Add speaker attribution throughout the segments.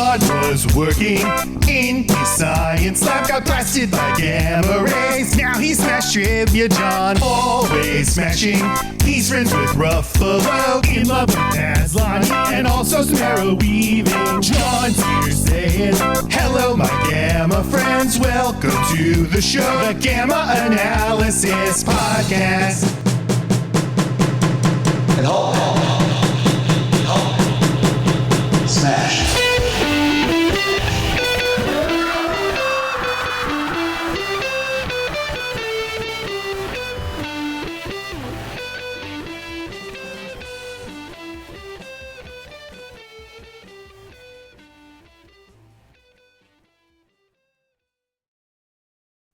Speaker 1: John was working in his science lab, got blasted by gamma rays. Now he's smashed trivia, John, always smashing. He's friends with Ruffalo, in love with Aslan, and also some arrow weaving. John's here saying, hello my gamma friends, welcome to the show, the Gamma Analysis Podcast.
Speaker 2: And hold. Smash.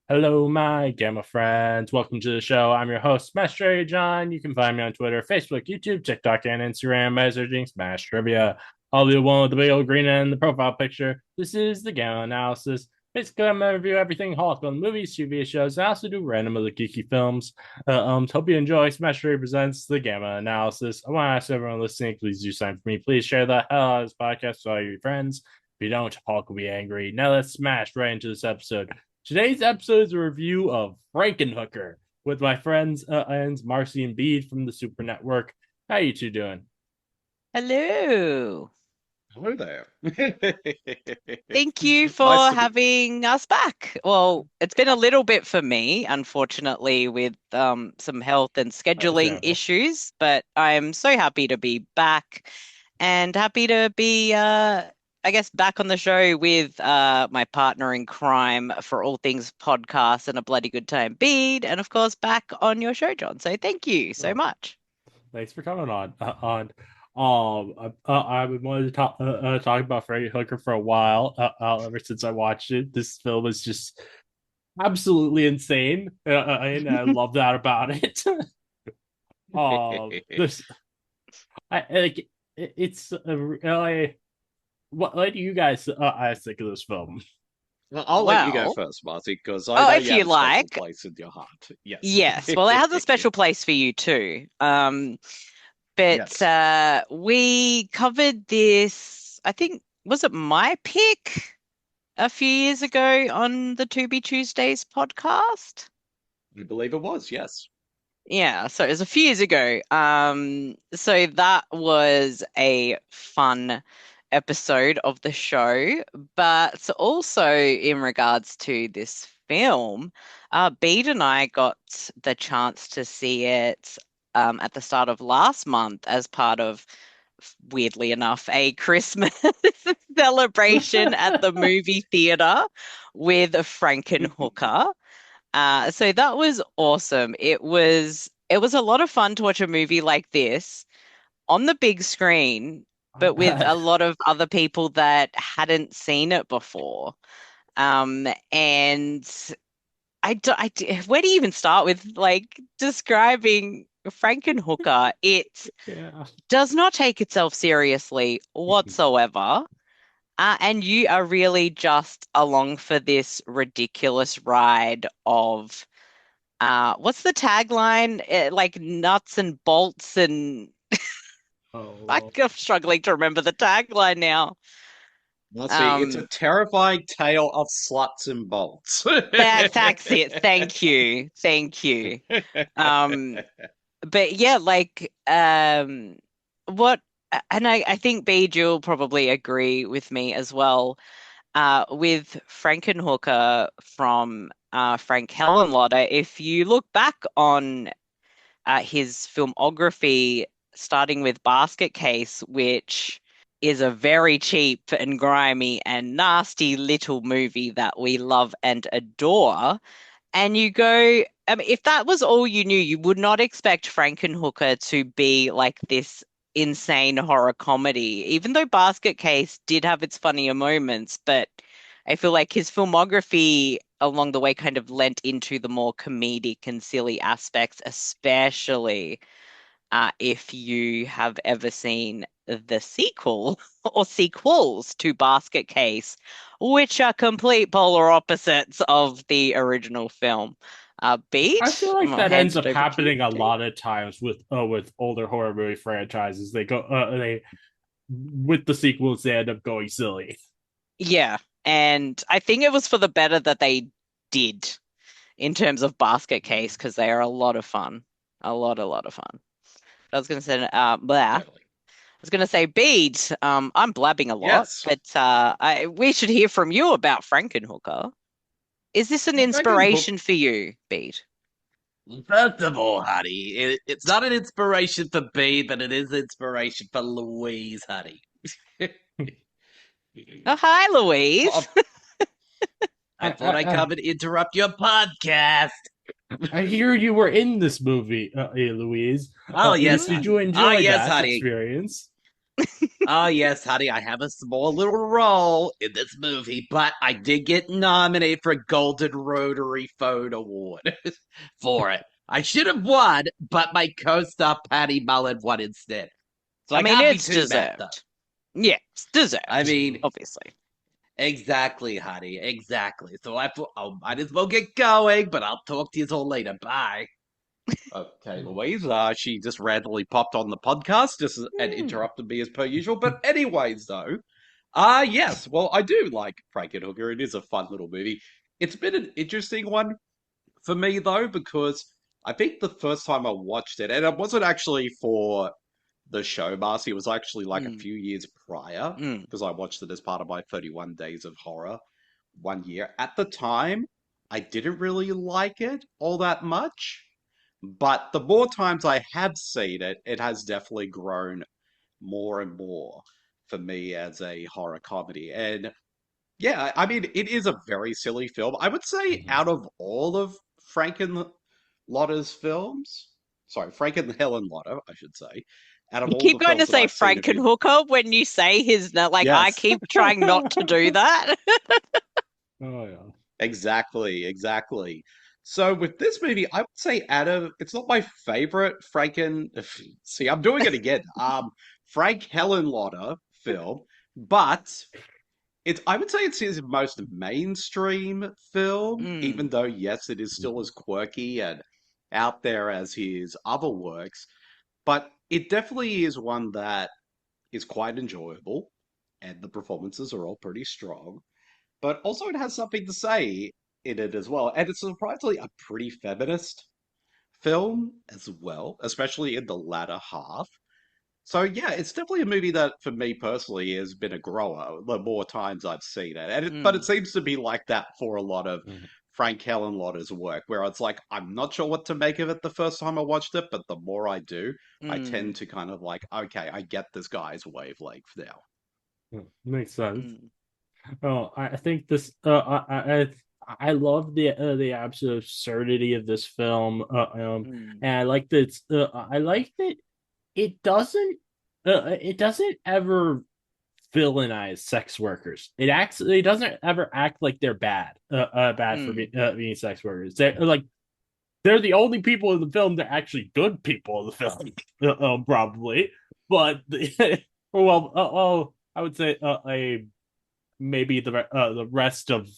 Speaker 3: Hello, my Gamma friends. Welcome to the show. I'm your host, Smash Trivia John. You can find me on Twitter, Facebook, YouTube, TikTok, and Instagram by searching Smash Trivia. I'll be the one with the big old green and the profile picture. This is the Gamma Analysis. Basically, I'm going to review everything Hollywood movies, TV shows, and I also do random other geeky films. Hope you enjoy. Smash Trivia presents the Gamma Analysis. I want to ask everyone listening, please do sign for me. Please share the hell out of this podcast with all your friends. If you don't, Hulk will be angry. Now let's smash right into this episode. Today's episode is a review of Frankenhooker with my friends and Marcey and Bede from the Super Network. How you two doing?
Speaker 4: Hello.
Speaker 5: Hello there.
Speaker 4: Thank you for having us back. Well, it's been a little bit for me, unfortunately, with some health and scheduling issues, but I'm so happy to be back and happy to be back on the show with my partner in crime for all things podcast and a bloody good time, Bede, and of course back on your show, John. So thank you so much.
Speaker 3: Thanks for coming on. I've been wanting to talk about Frankenhooker for a while. Ever since I watched it, this film is just absolutely insane, and I love that about it. What do you guys think of this film?
Speaker 5: Well, I'll let you go first, Marty, because I know
Speaker 4: if you like,
Speaker 5: a place in your heart. Yes.
Speaker 4: Yes. Well, it has a special place for you too. We covered this, I think, was it my pick a few years ago on the To Be Tuesdays podcast?
Speaker 5: I believe it was, yes.
Speaker 4: Yeah, so it was a few years ago. So that was a fun episode of the show, but also in regards to this film, Bede and I got the chance to see it at the start of last month as part of, weirdly enough, a Christmas celebration at the movie theater with Frankenhooker. So that was awesome. It was a lot of fun to watch a movie like this on the big screen, but with a lot of other people that hadn't seen it before. And where do you even start with describing Frankenhooker? It does not take itself seriously whatsoever. And you are really just along for this ridiculous ride of, what's the tagline? Like nuts and bolts and... I'm struggling to remember the tagline now.
Speaker 5: It's a terrifying tale of sluts and bolts.
Speaker 4: That's it. Thank you. But yeah, what, and I think Bede, you'll probably agree with me as well, with Frankenhooker from Frank Henenlotter. If you look back on his filmography, starting with Basket Case, which is a very cheap and grimy and nasty little movie that we love and adore. And you go, if that was all you knew, you would not expect Frankenhooker to be like this insane horror comedy, even though Basket Case did have its funnier moments. But I feel like his filmography along the way kind of lent into the more comedic and silly aspects, especially if you have ever seen the sequel or sequels to Basket Case, which are complete polar opposites of the original film. Bede?
Speaker 3: I feel like that ends up happening a lot of times with older horror movie franchises. They go with the sequels, they end up going silly.
Speaker 4: Yeah, and I think it was for the better that they did in terms of basket case because they are a lot of fun, a lot of fun. I was going to say, blah.
Speaker 5: Totally.
Speaker 4: I was going to say, Bede. I'm blabbing a lot,
Speaker 5: Yes.
Speaker 4: but we should hear from you about Frankenhooker. Is this an
Speaker 5: Well, Frankenhook.
Speaker 4: inspiration for you, Bede?
Speaker 5: First of all, honey, it's not an inspiration for B, but it is inspiration for Louise, honey.
Speaker 4: Oh, hi, Louise.
Speaker 5: Well, I thought I'd come and interrupt your podcast.
Speaker 3: I hear you were in this movie, Louise.
Speaker 5: Oh, yes,
Speaker 3: Did
Speaker 5: honey.
Speaker 3: you
Speaker 5: Oh,
Speaker 3: enjoy
Speaker 5: yes,
Speaker 3: that
Speaker 5: honey.
Speaker 3: experience?
Speaker 5: Oh, yes, honey. I have a small little role in this movie, but I did get nominated for a Golden Rotary Phone Award for it. I should have won, but my co-star Patty Mullen won instead. So
Speaker 4: I
Speaker 5: I
Speaker 4: mean,
Speaker 5: can't be
Speaker 4: it's
Speaker 5: too mad, though.
Speaker 4: deserved. Yeah, it's deserved.
Speaker 5: I mean,
Speaker 4: obviously.
Speaker 5: exactly, honey. Exactly. So I thought, oh, might as well get going, but I'll talk to you all later. Bye. Okay, Louise. She just randomly popped on the podcast and interrupted me as per usual. But anyways, though, yes. Well, I do like Frankenhooker. It is a fun little movie. It's been an interesting one for me though, because I think the first time I watched it, and it wasn't actually for the show, Marcy. It was actually like a few years prior, because I watched it as part of my 31 Days of Horror one year. At the time, I didn't really like it all that much. But the more times I have seen it, it has definitely grown more and more for me as a horror comedy. And yeah, I mean, it is a very silly film. I would say out of all of Frankenlotter's films, sorry, Frankenhellenlotter, I should say, out of
Speaker 4: You
Speaker 5: all
Speaker 4: keep
Speaker 5: the
Speaker 4: going to
Speaker 5: films that
Speaker 4: say
Speaker 5: I've seen of his,
Speaker 4: Frankenhooker when you say his name. Like, I
Speaker 5: yes,
Speaker 4: keep trying not to do that.
Speaker 3: Oh yeah.
Speaker 5: exactly. So with this movie, I would say it's not my favorite see, I'm doing it again. Frank Hellenlotter film, but I would say it's his most mainstream film, even though yes, it is still as quirky and out there as his other works, but it definitely is one that is quite enjoyable, and the performances are all pretty strong. But also, it has something to say in it as well. And it's surprisingly a pretty feminist film as well, especially in the latter half. So, yeah, it's definitely a movie that, for me personally, has been a grower the more times I've seen it. But it seems to be like that for a lot of Frank Hellenlotter's work, where it's like, I'm not sure what to make of it the first time I watched it, but the more I do, I tend to kind of like, okay, I get this guy's wavelength now.
Speaker 3: Makes sense. Oh, I think this. I love the absolute absurdity of this film. And I like that. I like that it doesn't. It doesn't ever villainize sex workers. It doesn't ever act like they're bad. Bad for being sex workers. They're the only people in the film that are actually good people in the film. Probably, but I would say maybe the rest of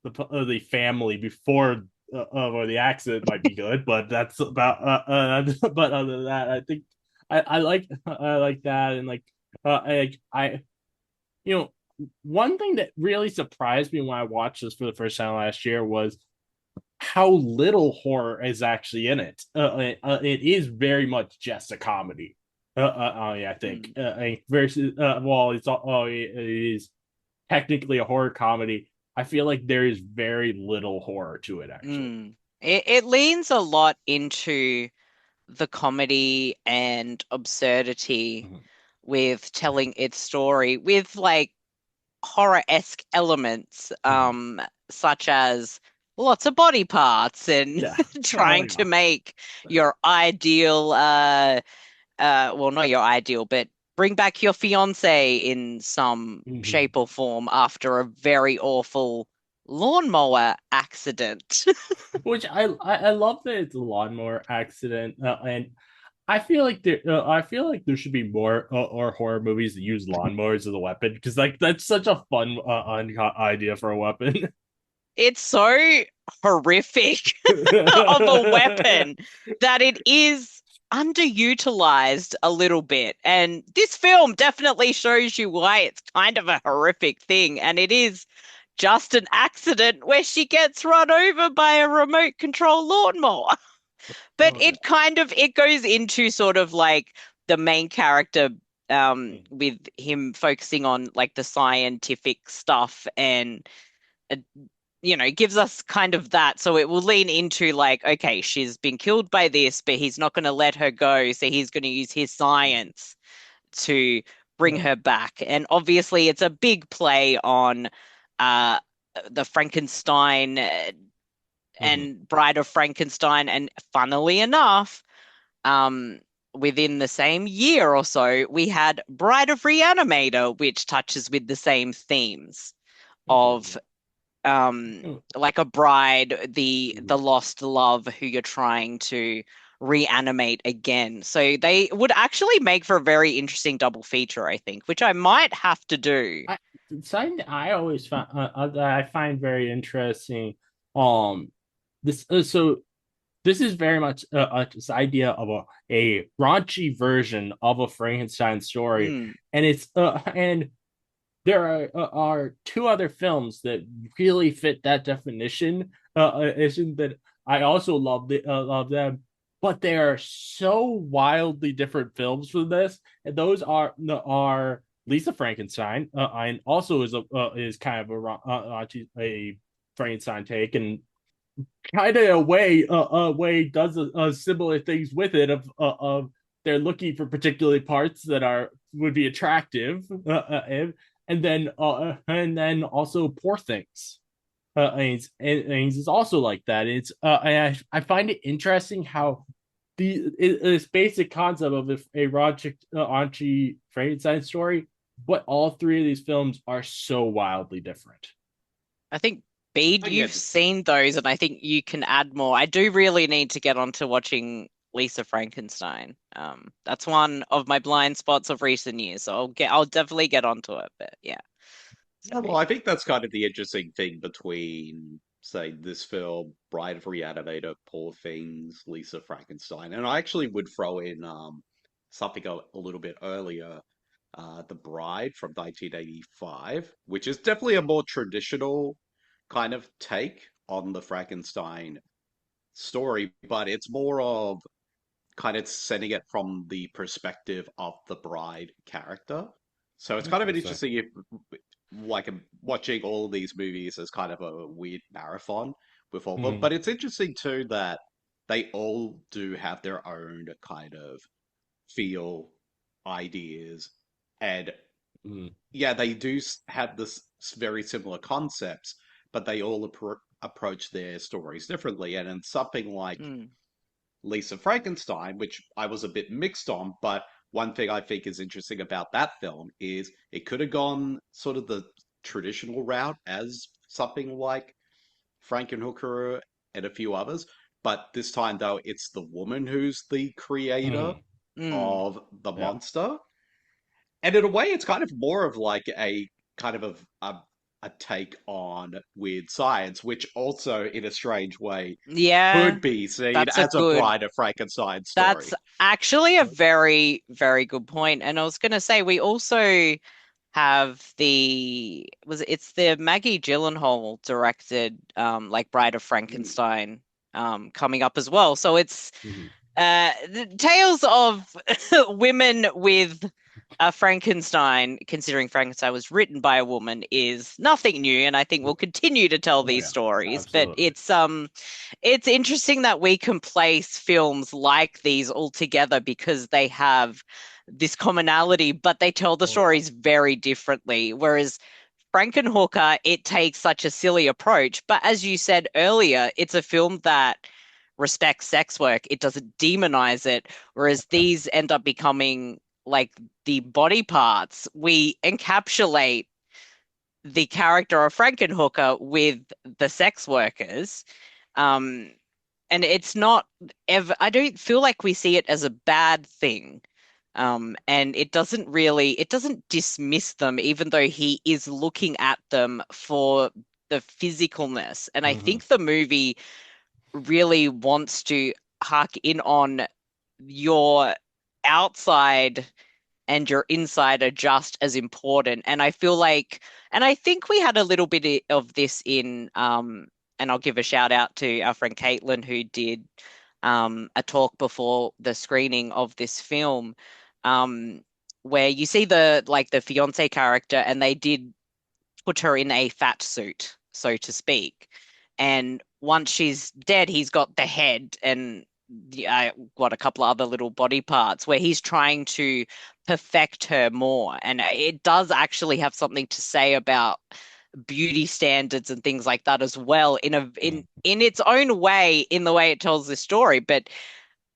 Speaker 3: the family before or the accident might be good, but that's about but other than that, I think I like that. And like I you know, one thing that really surprised me when I watched this for the first time last year was how little horror is actually in it. It is very much just a comedy. I think versus it is technically a horror comedy. I feel like there is very little horror to it actually.
Speaker 4: It leans a lot into the comedy and absurdity with telling its story with like horror-esque elements, such as lots of body parts and trying to make your ideal well, not your ideal, but bring back your fiance in some shape or form after a very awful lawnmower accident.
Speaker 3: Which I love that it's a lawnmower accident, and I feel like there should be more or horror movies that use lawnmowers as a weapon, because like that's such a fun idea for a weapon.
Speaker 4: It's so horrific of a weapon that it is underutilized a little bit. And this film definitely shows you why it's kind of a horrific thing. And it is just an accident where she gets run over by a remote control lawnmower. But
Speaker 3: Oh,
Speaker 4: it goes into sort of like the main character with him focusing on like the scientific stuff and uh, gives us kind of that. So it will lean into like, okay, she's been killed by this, but he's not going to let her go. So he's going to use his science to bring
Speaker 3: yeah.
Speaker 4: her back. And obviously, it's a big play on uh, the Frankenstein
Speaker 3: Mhm.
Speaker 4: and Bride of Frankenstein. And funnily enough, um, within the same year or so, we had Bride of Reanimator, which touches with the same themes of
Speaker 3: Okay. Oh,
Speaker 4: like a bride, the
Speaker 3: mhm.
Speaker 4: lost love who you're trying to reanimate again. So they would actually make for a very interesting double feature, I think, which I might have to do.
Speaker 3: I something I always find that I find very interesting. Um, this so this is very much this idea of a raunchy version of a Frankenstein story,
Speaker 4: Mm,
Speaker 3: and and there are two other films that really fit that definition. Isn't that I also love them, but they are so wildly different films from this. And those are Lisa Frankenstein, and also is kind of a Frankenstein take, and kind of a way does similar things with it of they're looking for particular parts that are would be attractive and then also Poor Things and it's also like that. It's and I find it interesting how this basic concept of a raunchy Frankenstein story, but all three of these films are so wildly different.
Speaker 4: I think, Bede,
Speaker 5: Oh, yeah,
Speaker 4: you've seen those, and I think you can add more. I do really need to get onto watching Lisa Frankenstein. That's one of my blind spots of recent years, so I'll definitely get onto it. But yeah,
Speaker 5: yeah,
Speaker 4: sorry.
Speaker 5: well, I think that's kind of the interesting thing between, say, this film, Bride of Reanimator, Poor Things, Lisa Frankenstein, and I actually would throw in something a little bit earlier, The Bride from 1985, which is definitely a more traditional kind of take on the Frankenstein story, but it's more of kind of setting it from the perspective of the bride character. So it's kind of an
Speaker 3: Interesting.
Speaker 5: interesting, if, like watching all of these movies as kind of a weird marathon with all of them.
Speaker 3: Mhm.
Speaker 5: But it's interesting too that they all do have their own kind of feel, ideas, and
Speaker 3: Mhm.
Speaker 5: yeah, they do have this very similar concepts, but they all approach their stories differently. And in something like
Speaker 4: Mm,
Speaker 5: Lisa Frankenstein, which I was a bit mixed on, but one thing I think is interesting about that film is it could have gone sort of the traditional route as something like Frankenhooker and a few others, but this time though it's the woman who's the creator
Speaker 3: Mhm.
Speaker 4: mm.
Speaker 5: of the
Speaker 3: Yeah.
Speaker 5: monster. And in a way it's kind of more of like a kind of a take on weird science, which also in a strange way
Speaker 4: Yeah,
Speaker 5: could be seen
Speaker 4: that's a
Speaker 5: as a
Speaker 4: good.
Speaker 5: Bride of Frankenstein
Speaker 4: That's
Speaker 5: story.
Speaker 4: actually a very, very good point. And I was going to say, we also have it's the Maggie Gyllenhaal directed, like Bride of
Speaker 5: Mm.
Speaker 4: Frankenstein, coming up as well. So it's
Speaker 3: Mhm.
Speaker 4: the tales of women with a Frankenstein, considering Frankenstein was written by a woman, is nothing new, and I think we'll continue to tell
Speaker 3: Oh
Speaker 4: these
Speaker 3: yeah,
Speaker 4: stories. But
Speaker 3: absolutely.
Speaker 4: it's interesting that we can place films like these all together because they have this commonality, but they tell the
Speaker 3: Oh yeah.
Speaker 4: stories very differently. Whereas Frankenhooker, it takes such a silly approach. But as you said earlier, it's a film that respects sex work. It doesn't demonize it. Whereas these end up becoming like the body parts. We encapsulate the character of Frankenhooker with the sex workers. Um, and it's not ever, I don't feel like we see it as a bad thing. And it doesn't dismiss them, even though he is looking at them for the physicalness. And I
Speaker 3: Mhm.
Speaker 4: think the movie really wants to hark in on your outside and your inside are just as important. And I feel like, and I think we had a little bit of this in, and I'll give a shout out to our friend Caitlin who did a talk before the screening of this film, um, where you see the fiance character, and they did put her in a fat suit, so to speak. And once she's dead, he's got the head and got a couple of other little body parts where he's trying to perfect her more. And it does actually have something to say about beauty standards and things like that as well in its own way, in the way it tells this story. But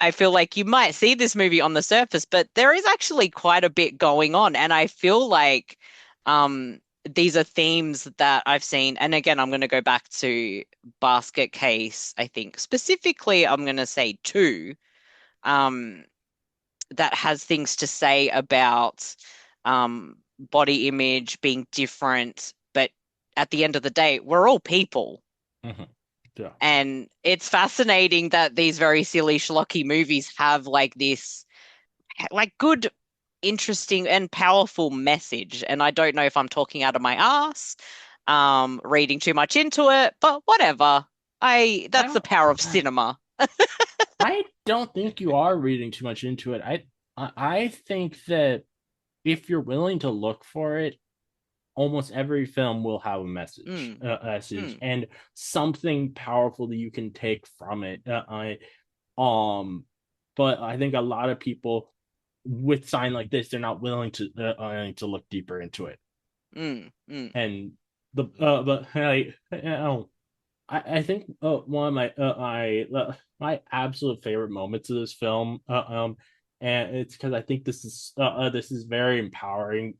Speaker 4: I feel like you might see this movie on the surface, but there is actually quite a bit going on. And I feel like these are themes that I've seen. And again, I'm going to go back to Basket Case, I think. Specifically, I'm going to say two um, that has things to say about body image being different. But at the end of the day, we're all people.
Speaker 3: Mhm. Yeah.
Speaker 4: And it's fascinating that these very silly, schlocky movies have like this, like good, interesting, and powerful message. And I don't know if I'm talking out of my ass, reading too much into it, but whatever.
Speaker 3: I
Speaker 4: That's the
Speaker 3: don't.
Speaker 4: power of cinema.
Speaker 3: I don't think you are reading too much into it. I think that if you're willing to look for it, almost every film will have
Speaker 4: Mm,
Speaker 3: message,
Speaker 4: mm.
Speaker 3: and something powerful that you can take from it. Um, but I think a lot of people with sign like this, they're not willing to look deeper into it.
Speaker 4: Mm, mm.
Speaker 3: And but I think one of my absolute favorite moments of this film, and it's because I think this is very empowering,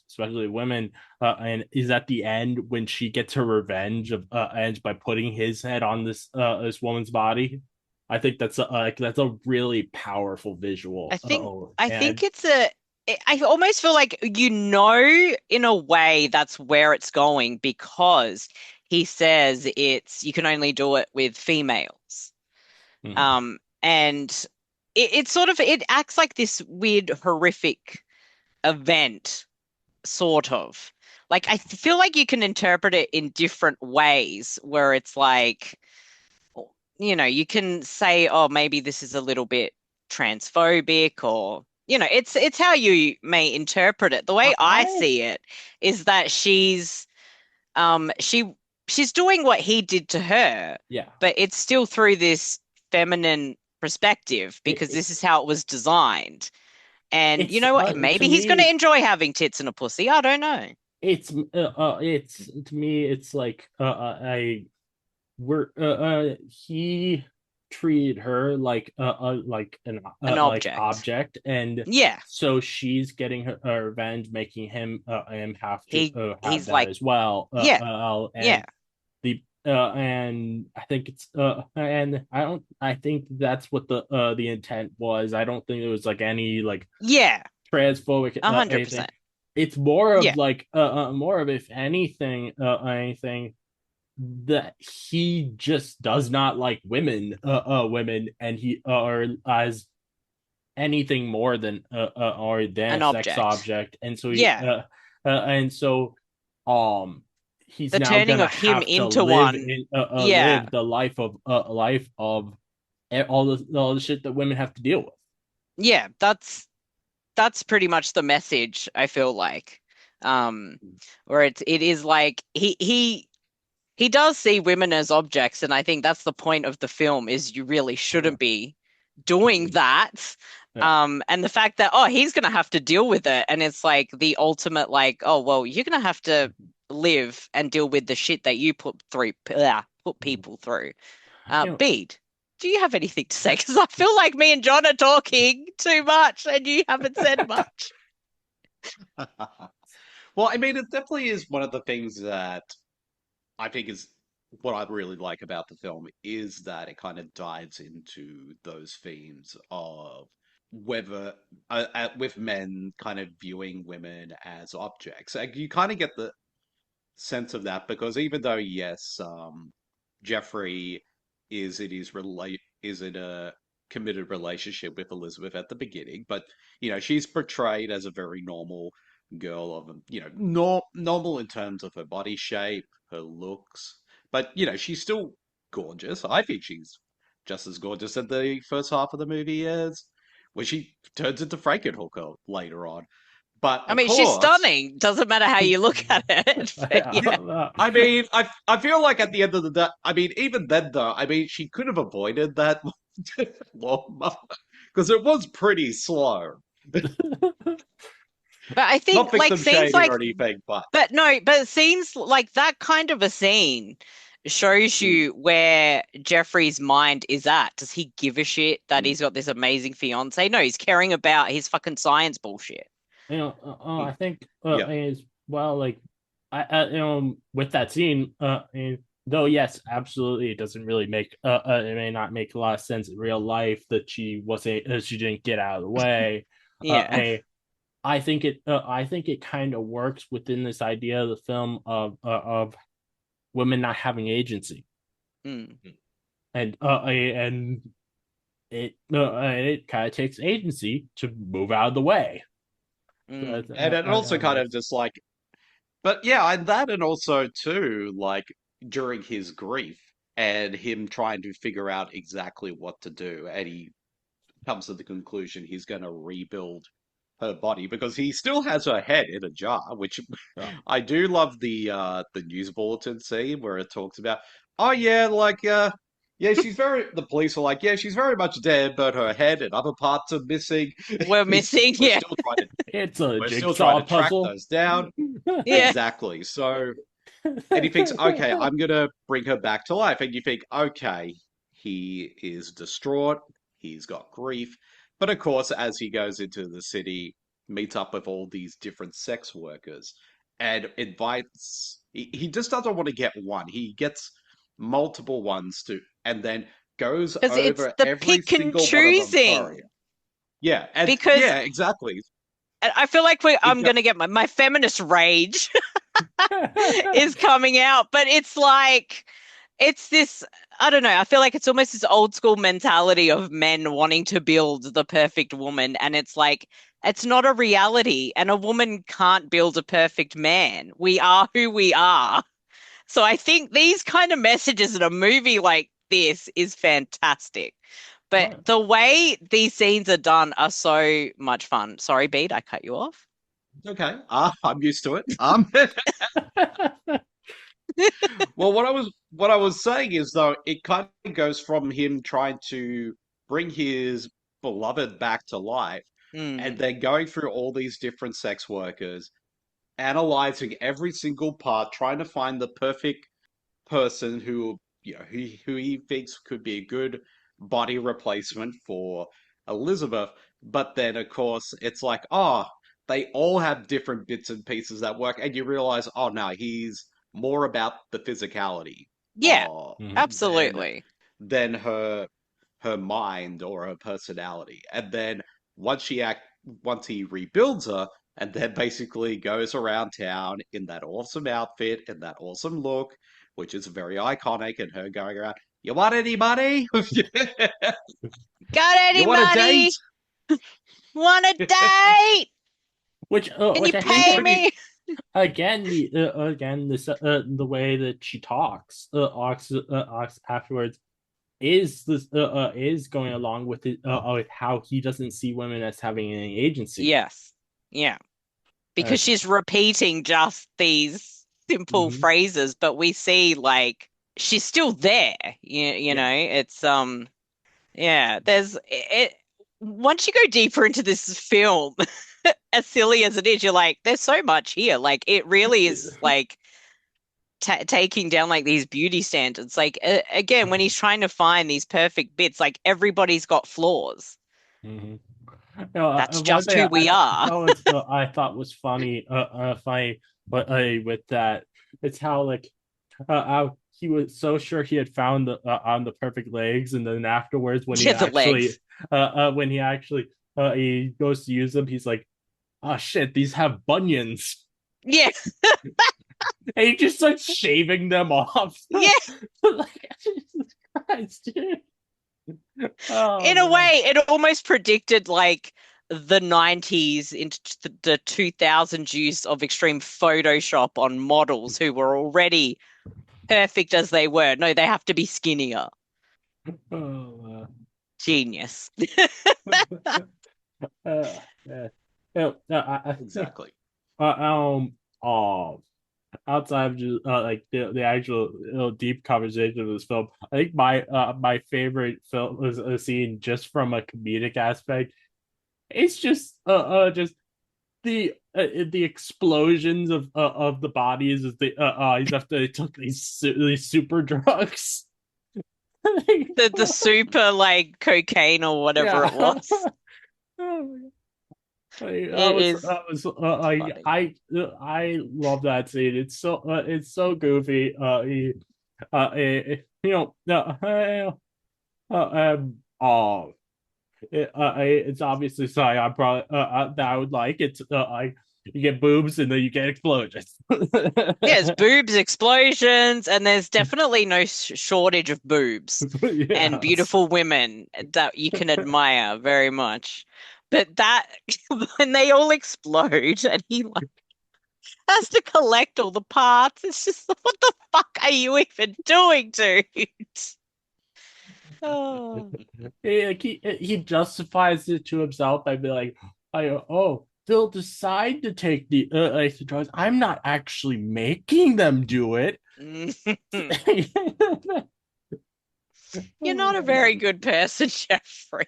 Speaker 3: especially women, and is at the end when she gets her revenge of Edge by putting his head on this woman's body. I think that's a really powerful
Speaker 4: I
Speaker 3: visual.
Speaker 4: think
Speaker 3: Oh,
Speaker 4: I
Speaker 3: and
Speaker 4: think I almost feel like in a way that's where it's going because he says you can only do it with females.
Speaker 3: mhm,
Speaker 4: And it sort of it acts like this weird horrific event, sort of. Like I feel like you can interpret it in different ways where it's like, you can say, oh, maybe this is a little bit transphobic, or it's how you may interpret it. The way I
Speaker 3: I
Speaker 4: see it is that um she she's doing what he did to her,
Speaker 3: yeah.
Speaker 4: but it's still through this feminine perspective because
Speaker 3: It,
Speaker 4: this is how it was designed. And you
Speaker 3: it's
Speaker 4: know what?
Speaker 3: to
Speaker 4: Maybe he's going to
Speaker 3: me
Speaker 4: enjoy having tits and a pussy. I don't know.
Speaker 3: it's to me it's like I we're he treated her like an
Speaker 4: An
Speaker 3: like
Speaker 4: object.
Speaker 3: object, and
Speaker 4: Yeah.
Speaker 3: so she's getting her revenge, making him have to have
Speaker 4: He's
Speaker 3: that
Speaker 4: like,
Speaker 3: as well,
Speaker 4: yeah,
Speaker 3: and
Speaker 4: yeah,
Speaker 3: and I think it's and I think that's what the intent was. I don't think it was like any like
Speaker 4: yeah,
Speaker 3: transphobic
Speaker 4: a hundred
Speaker 3: anything.
Speaker 4: percent.
Speaker 3: It's more
Speaker 4: Yeah.
Speaker 3: of like more of, if anything, anything that he just does not like women, and he or as anything more than or than
Speaker 4: An
Speaker 3: a sex
Speaker 4: object.
Speaker 3: object, and so
Speaker 4: Yeah.
Speaker 3: and so um he's
Speaker 4: The
Speaker 3: now
Speaker 4: turning
Speaker 3: gonna
Speaker 4: of him
Speaker 3: have to
Speaker 4: into one.
Speaker 3: live
Speaker 4: Yeah.
Speaker 3: the life of all the shit that women have to deal with.
Speaker 4: Yeah. That's pretty much the message, I feel like. Um, where it is like he does see women as objects, and I think that's the point of the film is you really
Speaker 3: Yeah.
Speaker 4: shouldn't be doing that.
Speaker 3: Yeah.
Speaker 4: And the fact that, oh, he's gonna have to deal with it, and it's like the ultimate, like, oh well, you're gonna have to live and deal with the shit that you put people through.
Speaker 3: You know,
Speaker 4: Bede, do you have anything to say? Because I feel like me and John are talking too much, and you haven't said much.
Speaker 5: Well, I mean, it definitely is one of the things that I think is what I really like about the film is that it kind of dives into those themes of whether with men kind of viewing women as objects. Like, you kind of get the sense of that because even though yes, Jeffrey is in his relate is in a committed relationship with Elizabeth at the beginning, but she's portrayed as a very normal girl of normal in terms of her body shape, her looks, but she's still gorgeous. I think she's just as gorgeous as the first half of the movie is, where she turns into Frankenhooker later on. But
Speaker 4: I
Speaker 5: of
Speaker 4: mean, she's
Speaker 5: course,
Speaker 4: stunning. Doesn't matter how you look at it. But yeah.
Speaker 5: I mean, I feel like at the end of the day, I mean, even then though, I mean, she could have avoided that lawnmower because it was pretty slow.
Speaker 4: But I think
Speaker 5: Not
Speaker 4: like
Speaker 5: victim
Speaker 4: scenes
Speaker 5: shaming
Speaker 4: like,
Speaker 5: or anything, but
Speaker 4: but no, but scenes like that kind of a scene shows you where Jeffrey's mind is at. Does he give a shit that he's got this amazing fiance? No, he's caring about his fucking science bullshit.
Speaker 3: I think
Speaker 5: Yeah.
Speaker 3: as well, like with that scene, though, yes, absolutely, it doesn't really make it may not make a lot of sense in real life that she didn't get out of the way.
Speaker 4: Yeah.
Speaker 3: I think it kind of works within this idea of the film of women not having agency,
Speaker 4: Mm.
Speaker 3: and it kind of takes agency to move out of the way.
Speaker 4: Mm.
Speaker 5: and it also kind of just like, but yeah, and that, and also too, like during his grief and him trying to figure out exactly what to do, and he comes to the conclusion he's going to rebuild her body because he still has her head in a jar, which
Speaker 3: Yeah.
Speaker 5: I do love the news bulletin scene where it talks about, oh yeah, like yeah, the police are like, yeah, she's very much dead, but her head and other parts are missing.
Speaker 4: We're missing,
Speaker 5: We're
Speaker 4: yeah.
Speaker 5: still trying to
Speaker 3: It's a
Speaker 5: we're still trying
Speaker 3: jigsaw
Speaker 5: to track
Speaker 3: puzzle.
Speaker 5: those down.
Speaker 4: Yeah.
Speaker 5: Exactly. So, and he thinks, okay, I'm gonna bring her back to life. And you think, okay, he is distraught, he's got grief. But of course, as he goes into the city, meets up with all these different sex workers and he just doesn't want to get one. He gets multiple ones and then goes
Speaker 4: Because it's
Speaker 5: over
Speaker 4: the
Speaker 5: every
Speaker 4: pick and
Speaker 5: single one of them thoroughly.
Speaker 4: choosing.
Speaker 5: Yeah, and
Speaker 4: Because
Speaker 5: yeah, exactly.
Speaker 4: I feel like I'm
Speaker 5: It
Speaker 4: going to get my feminist rage is coming out, but it's like, it's this, I don't know, I feel like it's almost this old school mentality of men wanting to build the perfect woman. And it's like, it's not a reality, and a woman can't build a perfect man. We are who we are. So I think these kind of messages in a movie like this is fantastic. But the way these scenes are done are so much fun. Sorry, Bede, I cut you off.
Speaker 5: Okay, I'm used to it. Well, what I was saying is though, it kind of goes from him trying to bring his beloved back to life, and
Speaker 4: Mm.
Speaker 5: then going through all these different sex workers, analyzing every single part, trying to find the perfect person who he thinks could be a good body replacement for Elizabeth. But then, of course, it's like, oh, they all have different bits and pieces that work, and you realize, oh no, he's more about the physicality
Speaker 4: Yeah,
Speaker 3: Mhm.
Speaker 4: absolutely.
Speaker 5: than her mind or her personality. And then once he rebuilds her, and then basically goes around town in that awesome outfit and that awesome look, which is very iconic, and her going around, you want any money?
Speaker 4: Got
Speaker 5: You want a date?
Speaker 4: anybody? Want a date?
Speaker 3: Which
Speaker 4: Can you
Speaker 3: which I
Speaker 4: pay
Speaker 3: think
Speaker 4: me?
Speaker 3: again the way that she talks afterwards is going along with it with how he doesn't see women as having any agency.
Speaker 4: Yes. Yeah. Because she's repeating just these simple
Speaker 3: Mhm.
Speaker 4: phrases, but we see like she's still there. You know, it's yeah, there's it once you go deeper into this film, as silly as it is, you're like, there's so much here. Like it really is like taking down like these beauty standards. Like again, when he's trying to find these perfect bits, like everybody's got flaws.
Speaker 3: Mhm. No,
Speaker 4: That's
Speaker 3: one
Speaker 4: just
Speaker 3: thing
Speaker 4: who we are.
Speaker 3: I thought was funny, but with that, it's how like how he was so sure he had found on the perfect legs, and then afterwards
Speaker 4: Yeah, the legs.
Speaker 3: when he goes to use them, he's like, oh shit, these have bunions,
Speaker 4: Yeah.
Speaker 3: and he just starts shaving them off.
Speaker 4: Yeah.
Speaker 3: Like, Jesus Christ, dude. Oh
Speaker 4: In a
Speaker 3: man.
Speaker 4: way, it almost predicted like the 90s into the 2000s use of extreme Photoshop on models who were already perfect as they were. No, they have to be skinnier.
Speaker 3: Oh,
Speaker 4: Genius.
Speaker 3: yeah. Yeah,
Speaker 5: Exactly.
Speaker 3: oh, outside of just like the actual deep conversation of this film, I think my favorite film was a scene just from a comedic aspect. It's just the explosions of the bodies as after they took these super drugs.
Speaker 4: The super like cocaine or whatever
Speaker 3: Yeah.
Speaker 4: it was.
Speaker 3: Oh
Speaker 4: It is
Speaker 3: that was
Speaker 4: funny.
Speaker 3: I love that scene. It's so goofy. You know oh it's obviously something I probably that I would like. It's I you get boobs and then you get explosions.
Speaker 4: There's boobs, explosions, and there's definitely no shortage of boobs and
Speaker 3: Yes.
Speaker 4: beautiful women that you can admire very much. But that when they all explode and he like has to collect all the parts, it's just what the fuck are you even doing, dude? Oh.
Speaker 3: He justifies it to himself by being like, they'll decide to take the drugs. I'm not actually making them do it.
Speaker 4: You're not a very good person, Jeffrey.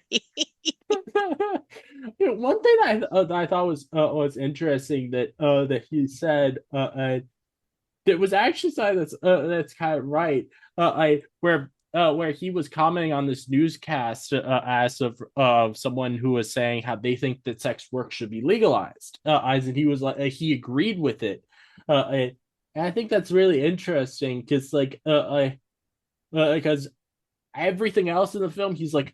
Speaker 3: One thing that I thought was interesting that he said that was actually something that's kind of right. I where he was commenting on this newscast as of someone who was saying how they think that sex work should be legalized. As and he was like he agreed with it. And I think that's really interesting because because everything else in the film he's like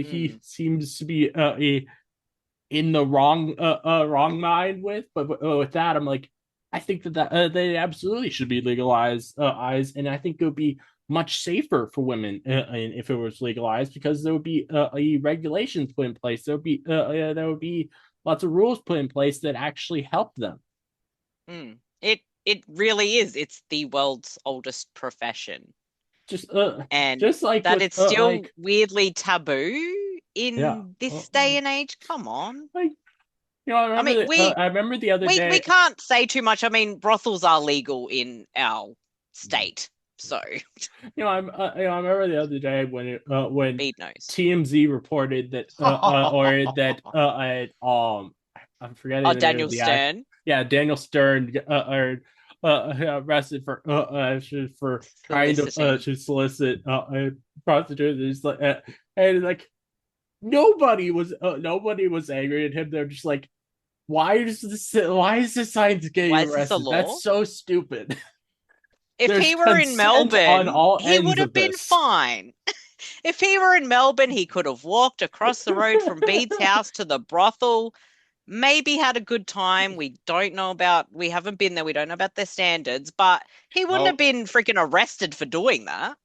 Speaker 3: he seems to be in the wrong mind with, but with that I'm like I think that they absolutely should be legalized eyes, and I think it would be much safer for women if it was legalized because there would be regulations put in place. There would be lots of rules put in place that actually help them.
Speaker 4: It really is. It's the world's oldest profession.
Speaker 3: Just
Speaker 4: And
Speaker 3: just like
Speaker 4: that
Speaker 3: with
Speaker 4: it's still weirdly taboo
Speaker 3: yeah
Speaker 4: in this day and age. Come on.
Speaker 3: like I
Speaker 4: I
Speaker 3: remember
Speaker 4: mean,
Speaker 3: I remember the other
Speaker 4: we
Speaker 3: day.
Speaker 4: can't say too much. I mean, brothels are legal in our state, so
Speaker 3: I remember the other day when
Speaker 4: Bede knows.
Speaker 3: TMZ reported that or that I'm forgetting
Speaker 4: Oh,
Speaker 3: the name of
Speaker 4: Daniel
Speaker 3: the act.
Speaker 4: Stern
Speaker 3: Yeah, Daniel Stern arrested for trying
Speaker 4: soliciting.
Speaker 3: to solicit prostitutes. Like and like nobody was angry at him. They're just like, why is this science
Speaker 4: Why
Speaker 3: getting
Speaker 4: is this a
Speaker 3: arrested?
Speaker 4: law?
Speaker 3: That's so stupid.
Speaker 4: If
Speaker 3: There's
Speaker 4: he were in
Speaker 3: consent on
Speaker 4: Melbourne,
Speaker 3: all
Speaker 4: he would
Speaker 3: ends
Speaker 4: have
Speaker 3: of
Speaker 4: been
Speaker 3: this.
Speaker 4: fine. If he were in Melbourne, he could have walked across the road from Bede's house to the brothel, maybe had a good time. We haven't been there, we don't know about their standards, but he wouldn't have
Speaker 5: Well,
Speaker 4: been freaking arrested for doing that.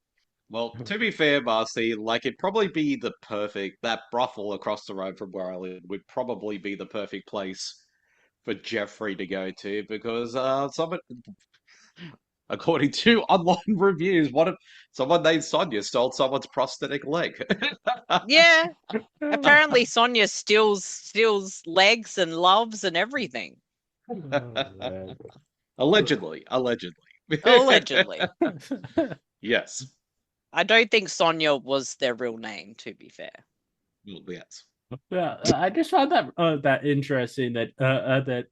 Speaker 5: well, to be fair, Marcy, like it'd probably be that brothel across the road from where I live would probably be the perfect place for Jeffrey to go to because according to online reviews, what if someone named Sonia stole someone's prosthetic leg?
Speaker 4: Yeah, apparently Sonia steals legs and loves and everything.
Speaker 5: Allegedly, allegedly.
Speaker 4: Allegedly.
Speaker 5: Yes.
Speaker 4: I don't think Sonia was their real name, to be fair.
Speaker 5: Well, yes.
Speaker 3: Yeah, I just found that interesting that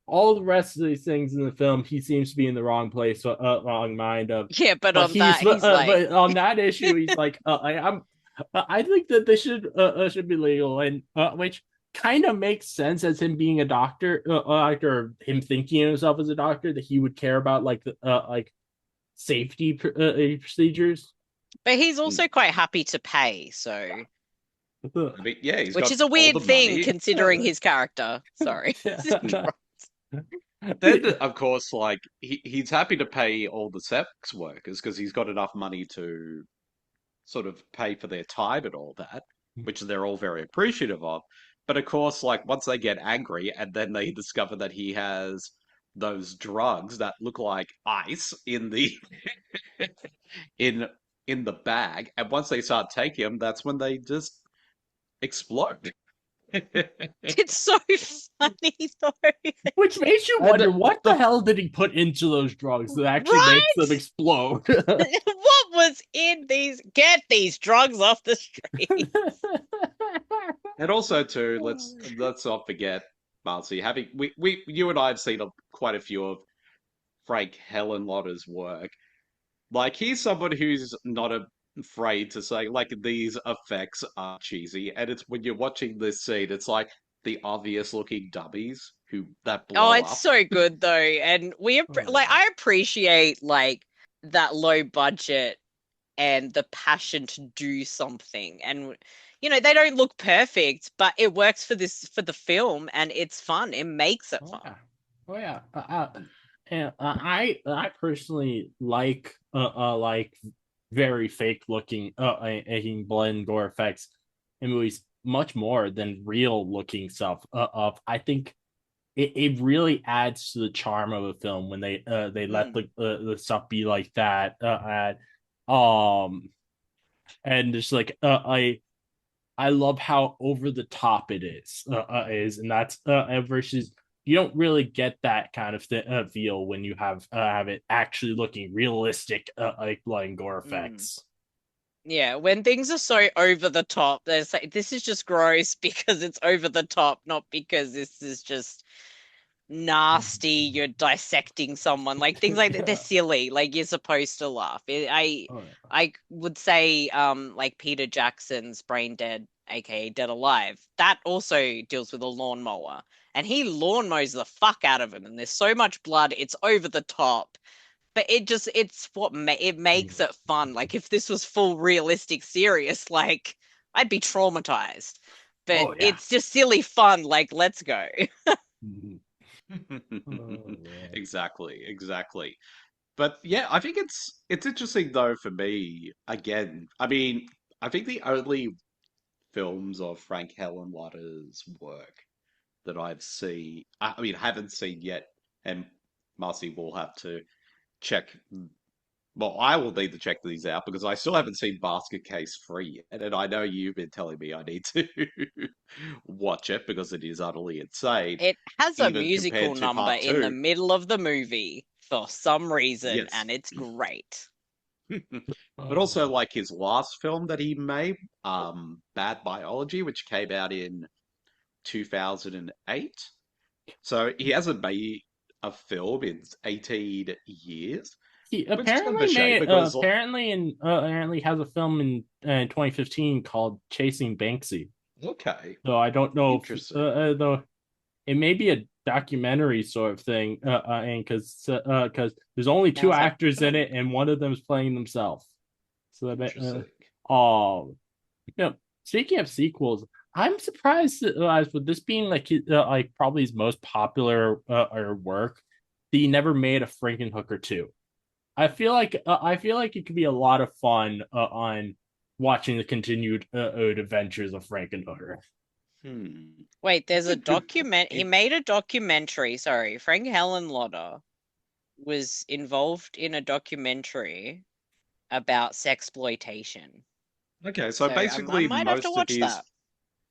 Speaker 3: all the rest of these things in the film he seems to be in the wrong place, wrong mind of.
Speaker 4: Yeah, but
Speaker 3: But
Speaker 4: on that, he's like,
Speaker 3: but on that issue, he's like, I think that this should be legal, and which kind of makes sense as him being a doctor, or him thinking of himself as a doctor, that he would care about like the like safety procedures.
Speaker 4: but he's
Speaker 5: Mm.
Speaker 4: also quite happy to pay, so
Speaker 5: I mean, yeah, he's
Speaker 4: which
Speaker 5: got
Speaker 4: is a
Speaker 5: all
Speaker 4: weird
Speaker 5: the
Speaker 4: thing
Speaker 5: money.
Speaker 4: considering his character. Sorry.
Speaker 5: Then, of course, like he's happy to pay all the sex workers because he's got enough money to sort of pay for their time and all that, which they're all very appreciative of. But of course, like once they get angry and then they discover that he has those drugs that look like ice in the in in the bag, and once they start taking them, that's when they just explode.
Speaker 4: It's so funny though.
Speaker 3: Which makes you
Speaker 5: And
Speaker 3: wonder what the
Speaker 5: the
Speaker 3: hell did he put into those drugs that actually makes them
Speaker 4: Right?
Speaker 3: explode?
Speaker 4: What was in these? Get these drugs off the street.
Speaker 5: and also too, let's not forget, Marcy, having we you and I have seen quite a few of Frank Hellenlotter's work. Like he's someone who's not afraid to say like these effects are cheesy, and it's when you're watching this scene, it's like the obvious looking dummies who that
Speaker 4: Oh,
Speaker 5: blow
Speaker 4: it's
Speaker 5: up.
Speaker 4: so good though, and like I appreciate like that low budget and the passion to do something, and they don't look perfect, but it works for the film, and it's fun. It makes it
Speaker 3: Oh
Speaker 4: fun.
Speaker 3: yeah, oh yeah. And I personally like very fake looking blood and gore effects in movies much more than real looking stuff. Of I think it really adds to the charm of a film when they let
Speaker 4: Mm.
Speaker 3: the stuff be like that. Um, and just like I love how over the top it is, and that's versus you don't really get that kind of feel when you have it actually looking realistic, like blood and gore
Speaker 4: Mm.
Speaker 3: effects.
Speaker 4: Yeah, when things are so over the top, there's like this is just gross because it's over the top, not because this is just nasty. You're dissecting someone, like things like that. They're silly. Like you're supposed to laugh.
Speaker 3: Oh, yeah.
Speaker 4: I would say like Peter Jackson's Brain Dead, aka Dead Alive. That also deals with a lawnmower, and he lawn mows the fuck out of him. And there's so much blood, it's over the top. But it's what it makes it fun. Like if this was full realistic serious, like I'd be traumatized. But
Speaker 3: Oh yeah.
Speaker 4: it's just silly fun. Like let's go.
Speaker 3: Mhm. Oh man.
Speaker 5: Exactly, exactly. But yeah, I think it's interesting though for me. Again, I mean, I think the only films of Frank Hellenwatter's work that I mean, haven't seen yet, and Marcy will have to check. Well, I will need to check these out because I still haven't seen Basket Case 3 yet, and I know you've been telling me I need to watch it because it is utterly insane,
Speaker 4: It has a
Speaker 5: even
Speaker 4: musical
Speaker 5: compared to
Speaker 4: number
Speaker 5: part
Speaker 4: in the
Speaker 5: 2.
Speaker 4: middle of the movie for some reason,
Speaker 5: Yes.
Speaker 4: and it's great.
Speaker 5: But also like his last film that he made, Bad Biology, which came out in 2008. So he hasn't made a film in 18 years,
Speaker 3: He
Speaker 5: which is kind of a shame because
Speaker 3: apparently has a film in 2015 called Chasing Banksy.
Speaker 5: okay,
Speaker 3: So I don't know if
Speaker 5: interesting.
Speaker 3: though it may be a documentary sort of thing, and because there's only two
Speaker 4: Sounds like
Speaker 3: actors in
Speaker 4: fun.
Speaker 3: it, and one of them's playing themselves. So
Speaker 5: Interesting.
Speaker 3: oh, speaking of sequels, I'm surprised that, with this being like probably his most popular or work, that he never made a Frankenhooker 2. I feel like it could be a lot of fun on watching the continued adventures of Frankenhooker.
Speaker 4: Wait, there's
Speaker 5: That's
Speaker 4: a
Speaker 5: a good
Speaker 4: document. He
Speaker 5: point.
Speaker 4: made a documentary. Sorry, Frank Hellenlotter was involved in a documentary about sexploitation.
Speaker 5: Okay,
Speaker 4: So I might have to watch that.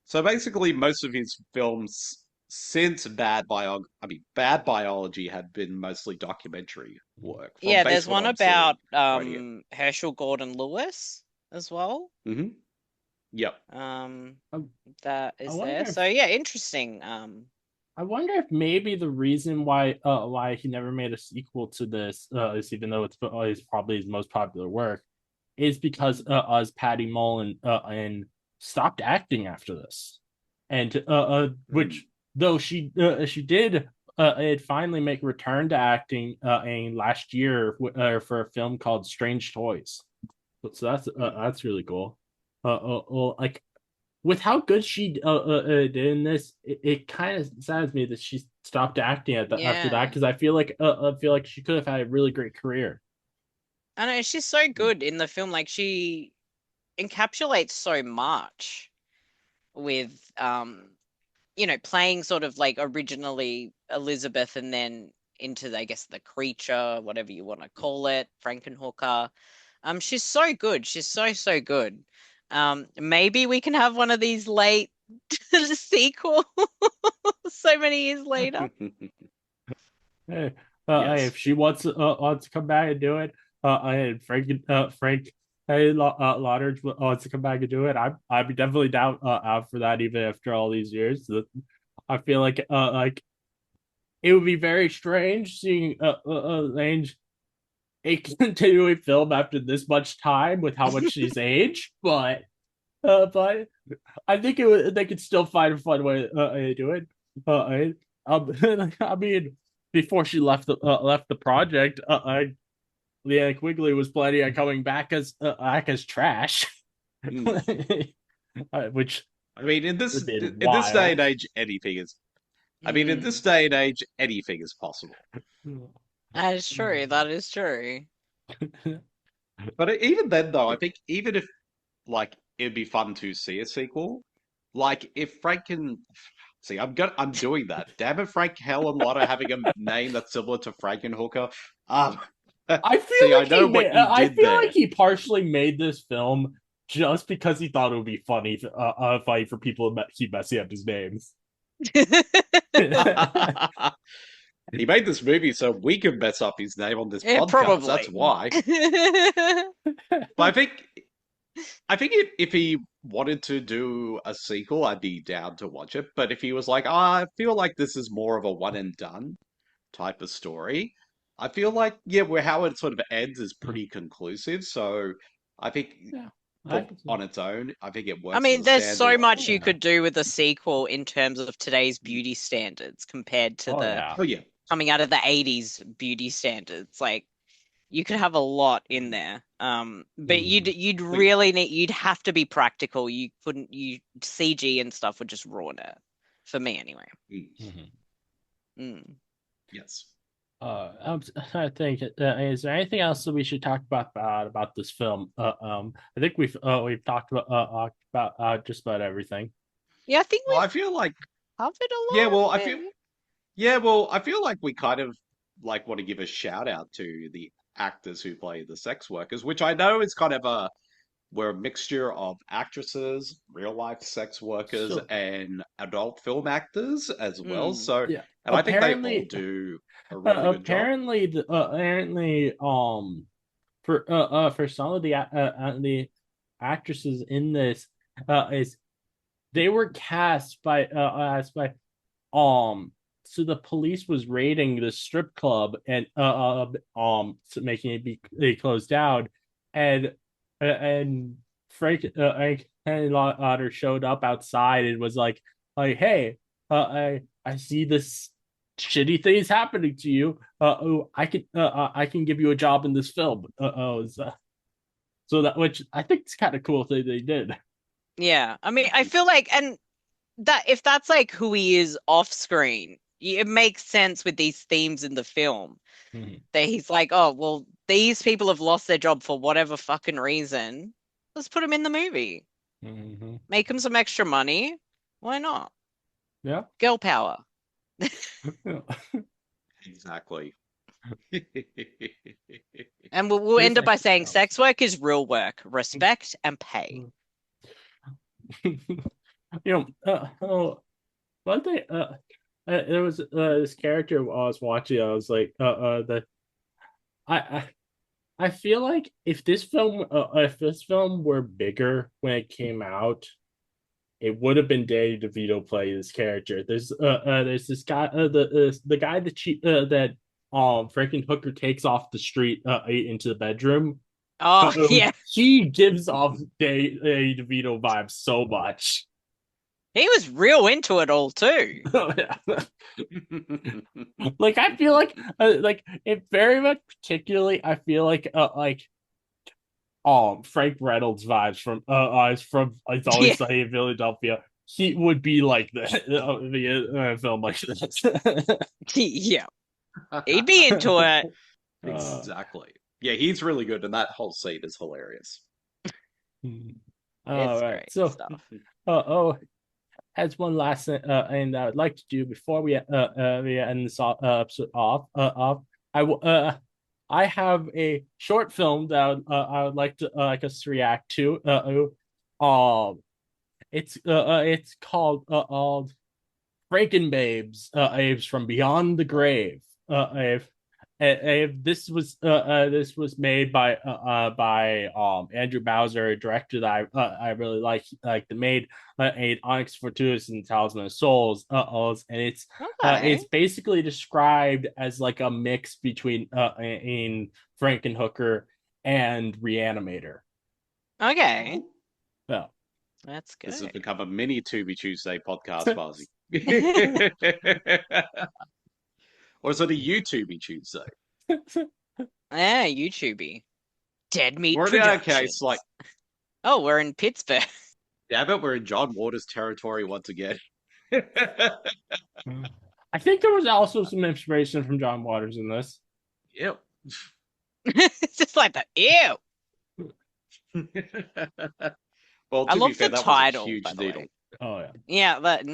Speaker 5: so basically most of his films since Bad Biology had been mostly documentary work from
Speaker 4: Yeah,
Speaker 5: based
Speaker 4: there's
Speaker 5: what
Speaker 4: one
Speaker 5: I'm seeing
Speaker 4: about
Speaker 5: right here.
Speaker 4: Herschel Gordon Lewis as well.
Speaker 5: Hmm. Yep.
Speaker 4: Um
Speaker 3: I,
Speaker 4: that
Speaker 3: I
Speaker 4: is there.
Speaker 3: wonder
Speaker 4: So
Speaker 3: if
Speaker 4: yeah, interesting.
Speaker 3: I wonder if maybe the reason why he never made a sequel to this, is even though it's probably his most popular work, is because as Patty Mullen and stopped acting after this, and
Speaker 5: Mm.
Speaker 3: which though she did it finally make a return to acting in last year for a film called Strange Toys. So
Speaker 5: Mm.
Speaker 3: that's really cool. Well, like with how good she did in this, it kind of saddens me that she stopped acting after that,
Speaker 4: Yeah.
Speaker 3: because I feel like she could have had a really great career.
Speaker 4: I know she's so
Speaker 5: Mm.
Speaker 4: good in the film. Like she encapsulates so much with playing sort of like originally Elizabeth and then into, I guess, the creature, whatever you want to call it, Frankenhooker. She's so good. She's so good. Maybe we can have one of these late sequels so many years later.
Speaker 3: Hey,
Speaker 5: Yes.
Speaker 3: if she wants to come back and do it, and Frank Lauderdale wants to come back and do it, I'd be definitely down out for that even after all these years. I feel like it would be very strange seeing Lange a continuing film after this much time with how much she's aged, but I think they could still find a fun way to do it. I mean, before she left the project, Leanne Quigley was planning on coming back as trash,
Speaker 5: Mm.
Speaker 3: which
Speaker 5: I mean,
Speaker 3: would be
Speaker 5: in this day and
Speaker 3: wild.
Speaker 5: age, anything is. I mean, in this day and age, anything is possible.
Speaker 4: That is true. That is true.
Speaker 5: But even then, though, I think even if like it'd be fun to see a sequel, like if Franken. See, I'm doing that. Damn it, Frank Helen Lotta having a name that's similar to Frankenhooker. Um,
Speaker 3: I feel
Speaker 5: see, I
Speaker 3: like
Speaker 5: know what you
Speaker 3: I
Speaker 5: did
Speaker 3: feel like
Speaker 5: there.
Speaker 3: he partially made this film just because he thought it would be funny for people to keep messing up his names.
Speaker 5: He made this movie so we can mess up his name on this
Speaker 4: Yeah,
Speaker 5: podcast. That's
Speaker 4: probably.
Speaker 5: why. But I think if he wanted to do a sequel, I'd be down to watch it. But if he was like, I feel like this is more of a one and done type of story, I feel like, yeah, where how it sort of ends is pretty conclusive. So I think
Speaker 3: Yeah, I
Speaker 5: for
Speaker 3: can see.
Speaker 5: on its own, I think it
Speaker 4: I
Speaker 5: works
Speaker 4: mean,
Speaker 5: as a
Speaker 4: there's so
Speaker 5: standalone.
Speaker 4: much you could do with a sequel in terms of today's beauty standards compared to
Speaker 3: Oh
Speaker 4: the
Speaker 3: yeah.
Speaker 5: Oh yeah.
Speaker 4: coming out of the 80s beauty standards. Like you could have a lot in there. But
Speaker 3: Mhm.
Speaker 4: you'd have to be practical. You couldn't you CG and stuff would just ruin it. For me anyway.
Speaker 3: Mhm.
Speaker 4: Mm.
Speaker 5: Yes.
Speaker 3: I think is there anything else that we should talk about this film? I think we've talked about just about everything.
Speaker 4: Yeah, I think
Speaker 5: Well, I
Speaker 4: we've
Speaker 5: feel like
Speaker 4: covered a
Speaker 5: yeah,
Speaker 4: lot
Speaker 5: well,
Speaker 4: of it.
Speaker 5: I feel like we kind of like want to give a shout out to the actors who play the sex workers, which I know is kind of a we're a mixture of actresses, real life sex workers,
Speaker 3: So
Speaker 5: and adult film actors as well.
Speaker 4: Mm.
Speaker 5: So,
Speaker 3: yeah,
Speaker 5: and I think they all do a really good job.
Speaker 3: apparently for some of the actresses in this is they were cast by as by so the police was raiding the strip club and so making it be closed down and Frank and Otter showed up outside and was like hey I see this shitty things happening to you oh I can give you a job in this film so that which I think is kind of cool thing they did.
Speaker 4: Yeah. I mean, I feel like and that if that's like who he is off screen, it makes sense with these themes in the film.
Speaker 3: Mhm.
Speaker 4: That he's like, oh, well, these people have lost their job for whatever fucking reason. Let's put them in the movie.
Speaker 3: Mhm.
Speaker 4: Make them some extra money. Why not?
Speaker 3: Yeah.
Speaker 4: Girl power.
Speaker 3: Yeah.
Speaker 5: Exactly.
Speaker 4: And we'll
Speaker 3: This
Speaker 4: end up by
Speaker 3: actually
Speaker 4: saying
Speaker 3: helps.
Speaker 4: sex work is real work, respect and pay.
Speaker 3: One thing, there was this character I was watching. I was like, I, I, I feel like if this film were bigger when it came out, it would have been Danny DeVito play this character. There's this guy, the guy that Frankenhooker takes off the street into the bedroom.
Speaker 4: Oh, yeah.
Speaker 3: He gives off Danny DeVito vibes so much.
Speaker 4: He was real into it all too.
Speaker 3: Like I feel like it very much particularly I feel like Frank Reynolds vibes from is from It's
Speaker 4: Yeah.
Speaker 3: Always Sunny in Philadelphia. He would be like the film like this.
Speaker 4: Yeah. He'd be into it.
Speaker 3: uh,
Speaker 5: Exactly. Yeah, he's really good, and that whole scene is hilarious.
Speaker 3: All
Speaker 4: It's
Speaker 3: right.
Speaker 4: great
Speaker 3: So,
Speaker 4: stuff.
Speaker 3: as one last thing, and I would like to do before we end this episode off, I have a short film that I would like to like us to react to. It's called Frankenbabes, Aves from Beyond the Grave. This was made by Andrew Bowser, a director that I really like the made made Onyx Fortuitous and Talisman of Souls, and
Speaker 4: Okay.
Speaker 3: it's basically described as like a mix between in Frankenhooker and Reanimator.
Speaker 4: Okay.
Speaker 3: So
Speaker 4: That's
Speaker 5: This has
Speaker 4: good.
Speaker 5: become a mini Tubi Tuesday podcast, Marcy. Or is it a YouTubey Tuesday?
Speaker 4: Yeah, YouTubey. Dead Meat
Speaker 5: We're in our case,
Speaker 4: Productions.
Speaker 5: like,
Speaker 4: Oh, we're in Pittsburgh.
Speaker 5: damn it, we're in John Waters territory once again.
Speaker 3: I think there was also some inspiration from John Waters in this.
Speaker 5: Yep.
Speaker 4: It's just like the ew.
Speaker 5: Well,
Speaker 4: I
Speaker 5: to be
Speaker 4: love
Speaker 5: fair,
Speaker 4: the
Speaker 5: that was a
Speaker 4: title,
Speaker 5: huge
Speaker 4: by the
Speaker 5: needle.
Speaker 4: way.
Speaker 3: Oh yeah.
Speaker 4: Yeah, that.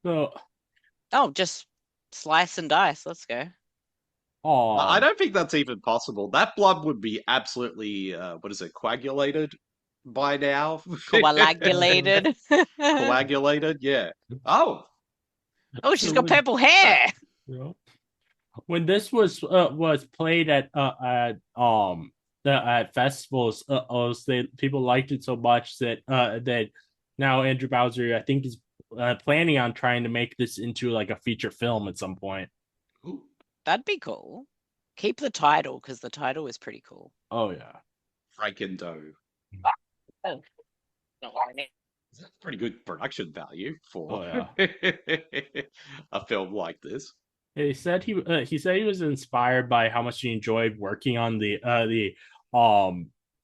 Speaker 3: So
Speaker 4: Oh, just slice and dice. Let's go.
Speaker 5: I
Speaker 3: oh
Speaker 5: don't think that's even possible. That blood would be absolutely, what is it, coagulated by now?
Speaker 4: Coagulated.
Speaker 5: Coagulated, yeah. Oh,
Speaker 4: Oh, she's got purple hair.
Speaker 3: when this was played at festivals, people liked it so much that now Andrew Bowser I think is planning on trying to make this into like a feature film at some point.
Speaker 5: ooh,
Speaker 4: That'd be cool. Keep the title because the title is pretty cool.
Speaker 3: Oh yeah.
Speaker 5: Frankendoe. That's pretty good production value for
Speaker 3: Oh yeah.
Speaker 5: a film like this.
Speaker 3: He said he said he was inspired by how much he enjoyed working on the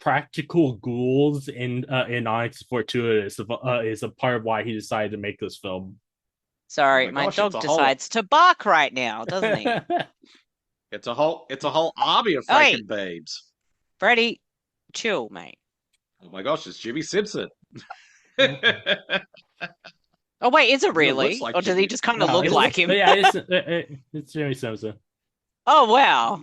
Speaker 3: practical ghouls in Onyx Fortuitous is a part of why he decided to make this film.
Speaker 4: Sorry,
Speaker 5: Oh my
Speaker 4: my
Speaker 5: gosh,
Speaker 4: dog
Speaker 5: it's a whole-
Speaker 4: decides to bark right now, doesn't he?
Speaker 5: It's a whole army of
Speaker 4: Oi.
Speaker 5: Frankenbabes.
Speaker 4: Freddy, chill, mate.
Speaker 5: Oh my gosh, it's Jimmy Simpson.
Speaker 4: Oh wait, is it
Speaker 5: He looks
Speaker 4: really?
Speaker 5: like
Speaker 4: Or does he
Speaker 5: Jimmy.
Speaker 4: just kind of
Speaker 3: No,
Speaker 4: look
Speaker 3: it's-
Speaker 4: like him?
Speaker 3: Yeah, it's Jimmy Simpson.
Speaker 4: Oh wow.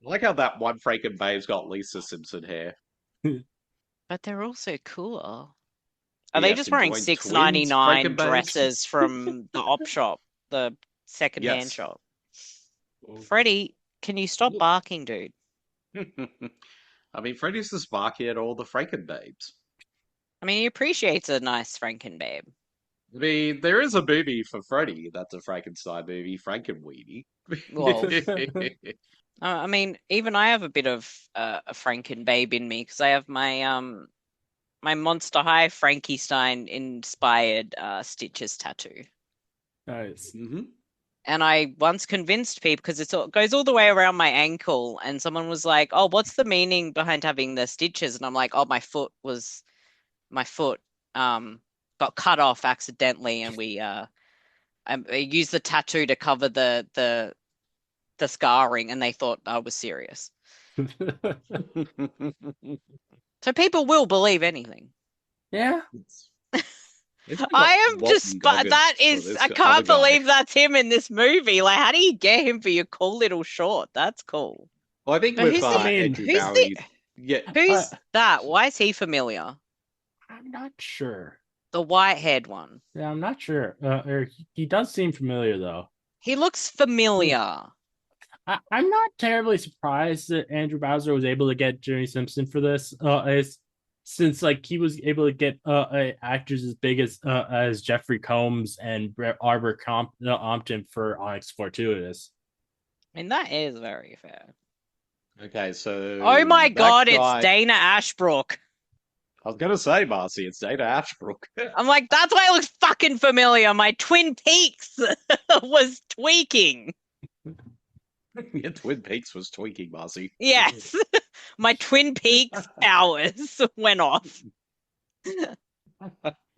Speaker 5: I like how that one Frankenbabe's got Lisa Simpson hair.
Speaker 4: But they're also cool. Are
Speaker 5: We
Speaker 4: they
Speaker 5: have
Speaker 4: just
Speaker 5: to
Speaker 4: wearing
Speaker 5: join
Speaker 4: $6.99
Speaker 5: twins Frankenbabes.
Speaker 4: dresses from the op shop, the secondhand
Speaker 5: Yes.
Speaker 4: shop? Freddy, can you stop barking, dude?
Speaker 5: I mean, Freddy's the sparky at all the Frankenbabes.
Speaker 4: I mean, he appreciates a nice Frankenbabe.
Speaker 5: I mean, there is a movie for Freddy that's a Frankenstein movie, Frankenweenie.
Speaker 4: Well, I mean, even I have a bit of a Frankenbabe in me because I have my Monster High Frankenstein inspired Stitches tattoo.
Speaker 3: Nice.
Speaker 5: hmm
Speaker 4: And I once convinced people because it goes all the way around my ankle, and someone was like, "Oh, what's the meaning behind having the stitches?" And I'm like, "Oh, my foot got cut off accidentally, and I used the tattoo to cover the scarring, and they thought I was serious." So people will believe anything.
Speaker 3: Yeah.
Speaker 4: I am just, but that is, I can't believe that's him in this movie. Like, how do you get him for your cool little short? That's cool.
Speaker 5: Well, I think
Speaker 4: But
Speaker 5: with
Speaker 4: who's the-
Speaker 5: Andrew
Speaker 4: who's
Speaker 5: Barry,
Speaker 4: the-
Speaker 5: yeah,
Speaker 4: Who's that? Why is he familiar?
Speaker 3: I'm not sure.
Speaker 4: The white-haired one.
Speaker 3: Yeah, I'm not sure. He does seem familiar though.
Speaker 4: He looks familiar.
Speaker 3: I'm not terribly surprised that Andrew Bowser was able to get Jimmy Simpson for this. Since like he was able to get actors as big as Jeffrey Combs and Arbor Compton for Onyx Fortuitous.
Speaker 4: I mean, that is very fair.
Speaker 5: okay, so
Speaker 4: Oh my
Speaker 5: that
Speaker 4: God,
Speaker 5: guy-
Speaker 4: it's Dana Ashbrook.
Speaker 5: I was gonna say, Marcy, it's Dana Ashbrook.
Speaker 4: I'm like, that's why it looks fucking familiar. My Twin Peaks was tweaking.
Speaker 5: Yeah, Twin Peaks was tweaking, Marcy.
Speaker 4: Yes. My Twin Peaks powers went off.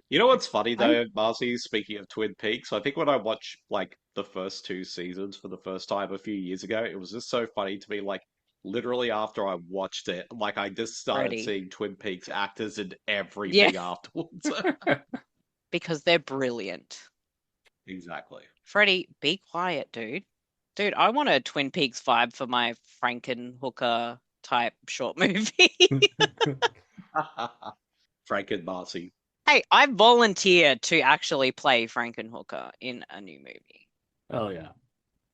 Speaker 5: You know what's funny though, Marcy? Speaking of Twin Peaks, I think when I watched like the first two seasons for the first time a few years ago, it was just so funny to me. Like, literally after I watched it. Like I just started
Speaker 4: Freddie.
Speaker 5: seeing Twin Peaks actors and everything afterwards.
Speaker 4: Because they're brilliant.
Speaker 5: Exactly.
Speaker 4: Freddie, be quiet, dude. Dude, I want a Twin Peaks vibe for my Frankenhooker type short movie.
Speaker 5: Frank and Marcy.
Speaker 4: Hey, I volunteered to actually play Frankenhooker in a new movie.
Speaker 3: Oh yeah.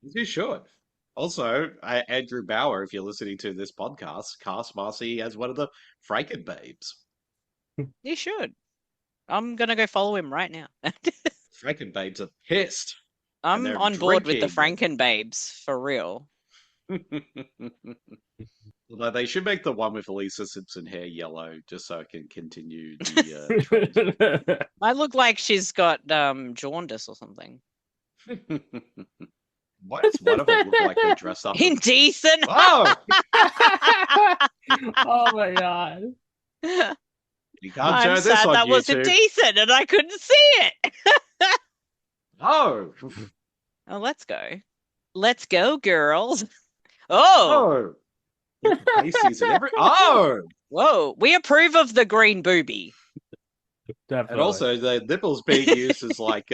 Speaker 5: You should. Also, Andrew Bauer, if you're listening to this podcast, cast Marcy as one of the Frankenbabes.
Speaker 4: You should. I'm gonna go follow him right now.
Speaker 5: Frankenbabes are pissed.
Speaker 4: I'm
Speaker 5: they're
Speaker 4: on board with the
Speaker 5: drinking.
Speaker 4: Frankenbabes, for real.
Speaker 5: Although they should make the one with Lisa Simpson hair yellow, just so it can continue the trend.
Speaker 4: I look like she's got jaundice or something.
Speaker 5: Why does one of them look like they're dressed up?
Speaker 4: Indecent.
Speaker 5: Oh!
Speaker 3: Oh my god.
Speaker 5: You can't
Speaker 4: I'm
Speaker 5: show this
Speaker 4: sad
Speaker 5: on
Speaker 4: that was
Speaker 5: YouTube.
Speaker 4: indecent and I couldn't see it.
Speaker 5: Oh!
Speaker 4: Oh, let's go. Let's go, girls. Oh,
Speaker 5: Oh! Pasties and oh!
Speaker 4: whoa. We approve of the green booby.
Speaker 3: Definitely.
Speaker 5: And also the nipples being used as like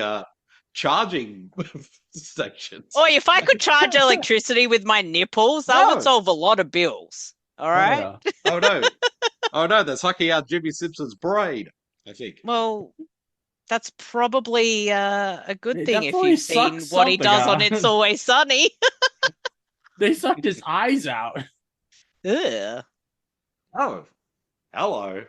Speaker 5: charging stations.
Speaker 4: Oh, if I could charge electricity with my nipples, that
Speaker 5: No.
Speaker 4: would solve a lot of bills. All right.
Speaker 3: Oh, yeah.
Speaker 5: Oh no. Oh no, they're sucking out Jimmy Simpson's brain, I think.
Speaker 4: Well, that's probably a good
Speaker 3: It
Speaker 4: thing if
Speaker 3: definitely
Speaker 4: you've seen
Speaker 3: sucks
Speaker 4: what he
Speaker 3: something
Speaker 4: does on
Speaker 3: out.
Speaker 4: It's Always Sunny.
Speaker 3: They sucked his eyes out.
Speaker 4: Ugh.
Speaker 5: Oh. Hello.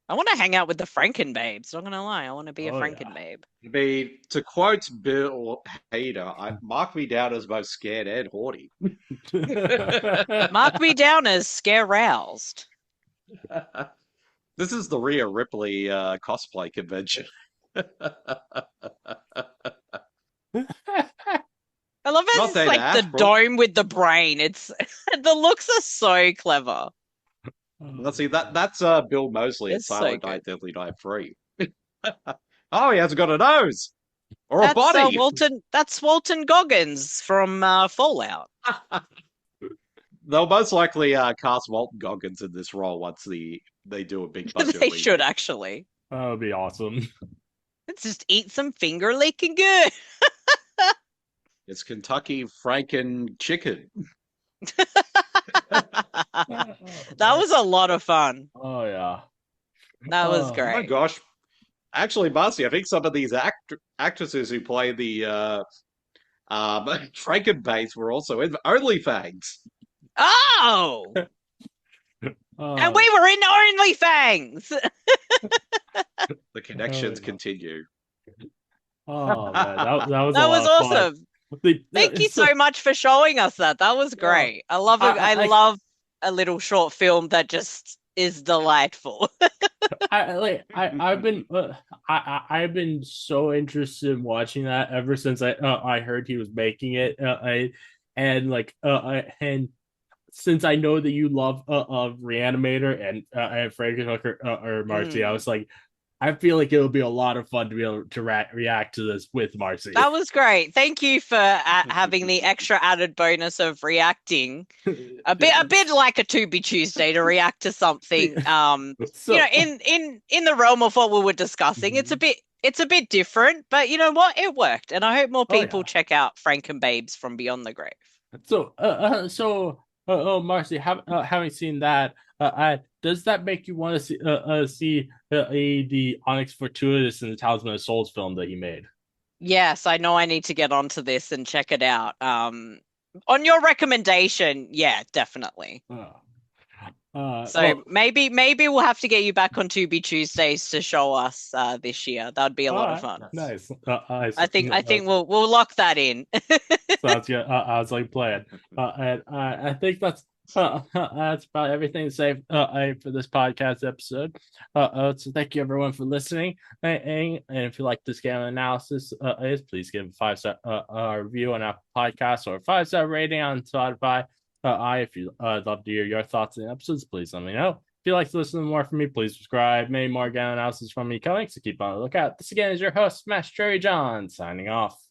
Speaker 4: I want to hang out with the Frankenbabes. Not gonna lie, I want to be a
Speaker 3: Oh, yeah.
Speaker 4: Frankenbabe.
Speaker 5: I mean, to quote Bill Hader, mark me down as both scared and horny.
Speaker 4: Mark me down as scare roused.
Speaker 5: This is the Rhea Ripley cosplay convention.
Speaker 4: I love how
Speaker 5: Not
Speaker 4: it's
Speaker 5: Dana
Speaker 4: like the
Speaker 5: Ashbrook.
Speaker 4: dome with the brain. It's the looks are so clever.
Speaker 5: Let's see, that's Bill Moseley at
Speaker 4: It's so
Speaker 5: Silent
Speaker 4: good.
Speaker 5: Night, Deadly Night 3. Oh, he hasn't got a nose or a
Speaker 4: That's
Speaker 5: body.
Speaker 4: Walton. That's Walton Goggins from Fallout.
Speaker 5: They'll most likely cast Walton Goggins in this role once they do a big budget.
Speaker 4: They should actually.
Speaker 3: That would be awesome.
Speaker 4: Let's just eat some finger licking good.
Speaker 5: It's Kentucky Franken chicken.
Speaker 4: That was a lot of fun.
Speaker 3: Oh yeah.
Speaker 4: That was
Speaker 3: Oh,
Speaker 5: Oh my
Speaker 4: great.
Speaker 5: gosh. Actually, Marcy, I think some of these actresses who play the Frankenbabes were also in OnlyFans.
Speaker 4: Oh,
Speaker 3: Oh.
Speaker 4: and we were in OnlyFans.
Speaker 5: The connections
Speaker 3: yeah.
Speaker 5: continue.
Speaker 3: Oh man, that was
Speaker 4: That
Speaker 3: a
Speaker 4: was
Speaker 3: lot of fun.
Speaker 4: awesome. Thank you so much for showing us that. That was great. I love it. I love a little short film that just is delightful.
Speaker 3: I've been so interested in watching that ever since I heard he was making it. And since I know that you love of Reanimator and Frankenhooker or Marcy, I was like, I feel like it'll be a lot of fun to be able to react to this with Marcy.
Speaker 4: That was great. Thank you for having the extra added bonus of reacting. A bit like a To Be Tuesday to react to something.
Speaker 3: So,
Speaker 4: You know, in the realm of what we were discussing, it's a bit different, but you know what? It worked, and I hope more people
Speaker 3: yeah.
Speaker 4: check out Frankenbabes from Beyond the Grave.
Speaker 3: Marcy, having seen that, does that make you want to see the Onyx Fortuitous and the Talisman of Souls film that he made?
Speaker 4: Yes, I know I need to get onto this and check it out. On your recommendation, yeah, definitely. Maybe we'll have to get you back on To Be Tuesdays to show us this year. That'd be a lot of fun.
Speaker 3: Nice.
Speaker 4: I think we'll lock that in.
Speaker 3: Sounds good. I was like playing, and I think that's about everything to say for this podcast episode. So thank you everyone for listening. And if you like this game analysis, please give a 5-star review on Apple Podcasts or a 5-star rating on Spotify. If you love to hear your thoughts on the episodes, please let me know. If you'd like to listen to more from me, please subscribe. Many more game analysis from me coming, so keep on the lookout. This again is your host, Smash Cherry John, signing off.